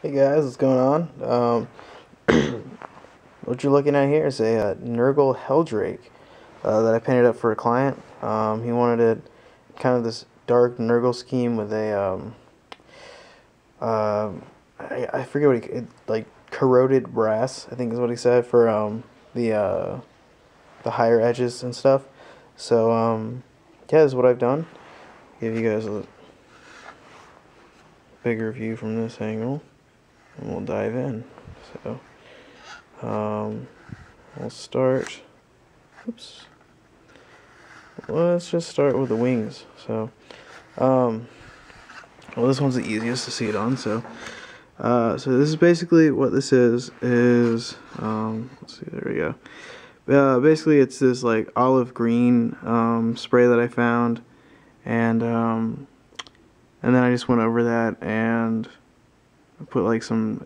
Hey guys, what's going on? What you're looking at here is a Nurgle Heldrake that I painted up for a client. He wanted it kind of this dark Nurgle scheme with a I forget what like corroded brass, I think is what he said, for the higher edges and stuff. So yeah, this is what I've done. Give you guys a bigger view from this angle, and we'll dive in. So we'll start. Oops. Let's just start with the wings. So, well, this one's the easiest to see it on. So, this is basically what this is. Let's see. There we go. Basically, it's this like olive green spray that I found, and then I just went over that and put like some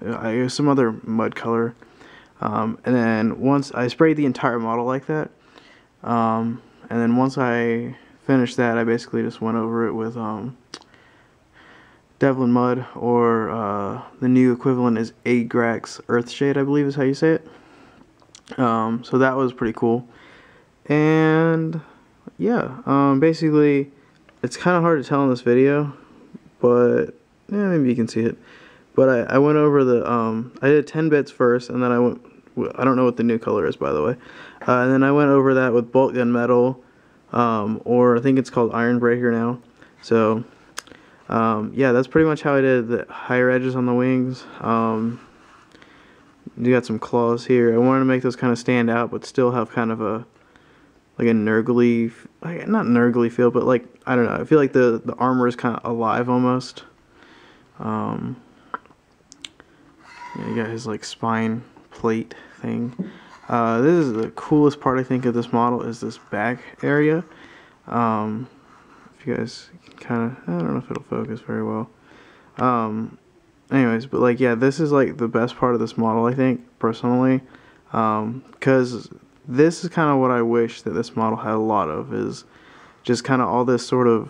other mud color. And then once I sprayed the entire model like that, and then once I finished that, I basically just went over it with Devlin Mud, or the new equivalent is Agrax Earthshade, I believe is how you say it. So that was pretty cool. And yeah, basically it's kind of hard to tell in this video, but yeah, maybe you can see it. But I went over the, I did 10 bits first, and then I don't know what the new color is, by the way. And then I went over that with bolt gun metal, or I think it's called Iron Breaker now. So, yeah, that's pretty much how I did the higher edges on the wings. You got some claws here. I wanted to make those kind of stand out, but still have kind of a, like a Nurgle-y, like, not Nurgle-y feel, but like, I don't know. I feel like the armor is kind of alive almost. Yeah, you got his like spine plate thing. This is the coolest part I think of this model, is this back area. If you guys kind of, I don't know if it'll focus very well. Anyways, but like, yeah, this is like the best part of this model, I think, personally, because this is kind of what I wish that this model had a lot of, is just kind of all this sort of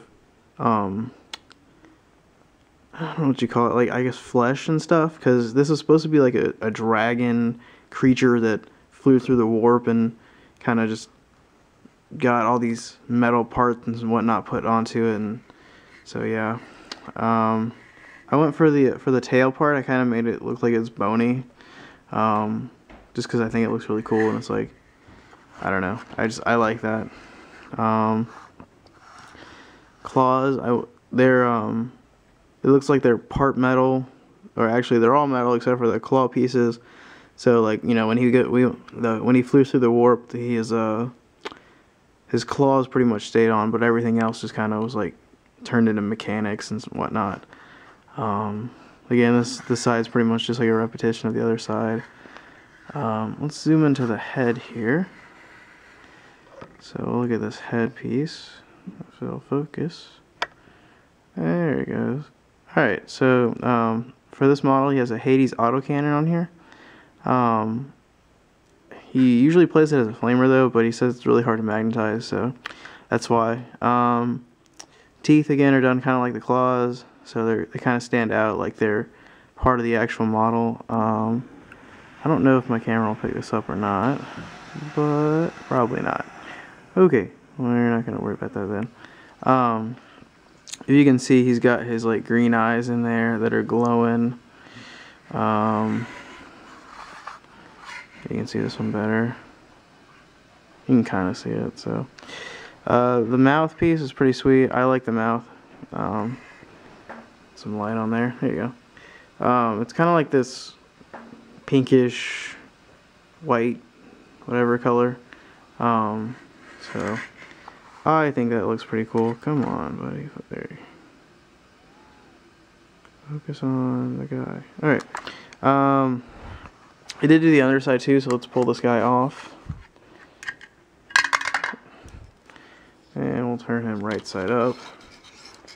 I don't know what you call it, like, I guess flesh and stuff, because this is supposed to be like a dragon creature that flew through the warp and kind of just got all these metal parts and whatnot put onto it. And so yeah, I went for the tail part. I kind of made it look like it's bony, just because I think it looks really cool, and it's like, I don't know, I like that. Claws, it looks like they're part metal, or actually they're all metal except for the claw pieces. So like, you know, when he flew through the warp, his claws pretty much stayed on, but everything else just kind of was like turned into mechanics and whatnot. Again, this side's pretty much just like a repetition of the other side. Let's zoom into the head here. So look at this head piece. If it'll focus. There it goes. Alright, so for this model, he has a Hades autocannon on here. He usually plays it as a flamer though, but he says it's really hard to magnetize, so that's why. Teeth again are done kind of like the claws, so they kind of stand out like they're part of the actual model. I don't know if my camera will pick this up or not, but probably not. Okay, we're not gonna worry about that then. If you can see, he's got his like green eyes in there that are glowing. You can see this one better. You can kind of see it. So the mouth piece is pretty sweet. I like the mouth. Some light on there. There you go. It's kind of like this pinkish white, whatever color. So I think that looks pretty cool. Come on, buddy. There. Focus on the guy. Alright. I did do the underside too, so let's pull this guy off. And we'll turn him right side up.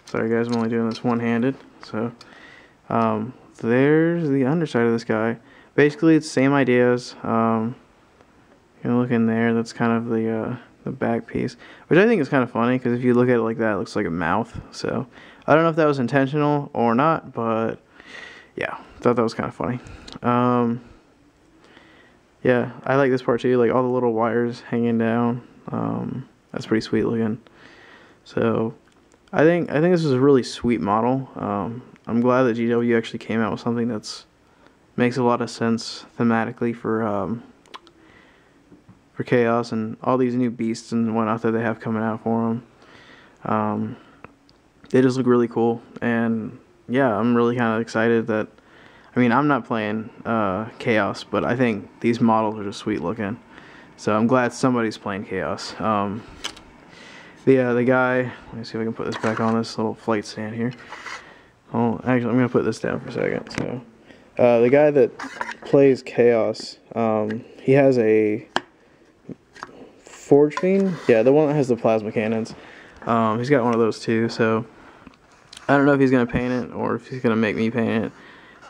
Sorry guys, I'm only doing this one-handed. So, there's the underside of this guy. Basically, it's same ideas. You can look in there. That's kind of the back piece, which I think is kind of funny, because if you look at it like that, it looks like a mouth. So I don't know if that was intentional or not, but yeah, thought that was kind of funny. Yeah, I like this part too, like all the little wires hanging down. That's pretty sweet looking. So I think this is a really sweet model. I'm glad that GW actually came out with something that's makes a lot of sense thematically for Chaos and all these new beasts and whatnot that they have coming out for them. They just look really cool, and yeah, I'm really kind of excited that. I mean, I'm not playing Chaos, but I think these models are just sweet looking. So I'm glad somebody's playing Chaos. The guy, let me see if I can put this back on this little flight stand here. Oh, actually, I'm going to put this down for a second. So, the guy that plays Chaos, he has a Forge Fiend. Yeah, the one that has the plasma cannons. He's got one of those too, so I don't know if he's going to paint it or if he's going to make me paint it.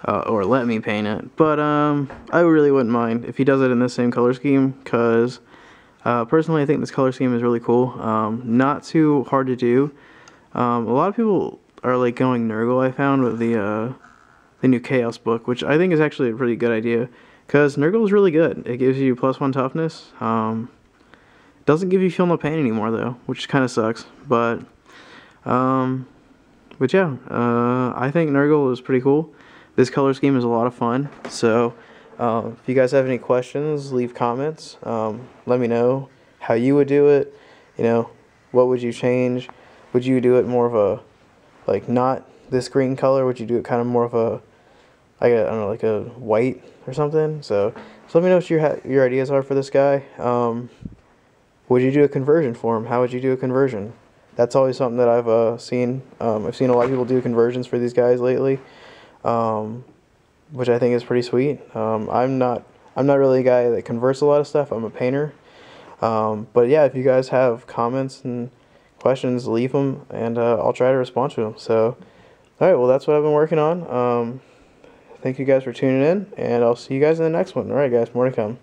Or let me paint it, but I really wouldn't mind if he does it in this same color scheme, because personally I think this color scheme is really cool. Not too hard to do. A lot of people are like going Nurgle, I found, with the new Chaos book, which I think is actually a pretty good idea, because Nurgle is really good. It gives you +1 toughness. Doesn't give you Feel No Pain anymore though, which kind of sucks, but yeah, I think Nurgle is pretty cool. This color scheme is a lot of fun, so if you guys have any questions, leave comments. Let me know how you would do it. You know, what would you change? Would you do it more of a, like, not this green color? Would you do it kind of more of a, like a, I don't know, like a white or something? So let me know what your ideas are for this guy. Would you do a conversion for him? How would you do a conversion? That's always something that I've seen. I've seen a lot of people do conversions for these guys lately. Which I think is pretty sweet. I'm not really a guy that converts a lot of stuff. I'm a painter. But yeah, if you guys have comments and questions, leave them, and I'll try to respond to them. So, alright, well, that's what I've been working on. Thank you guys for tuning in, and I'll see you guys in the next one. Alright guys, more to come.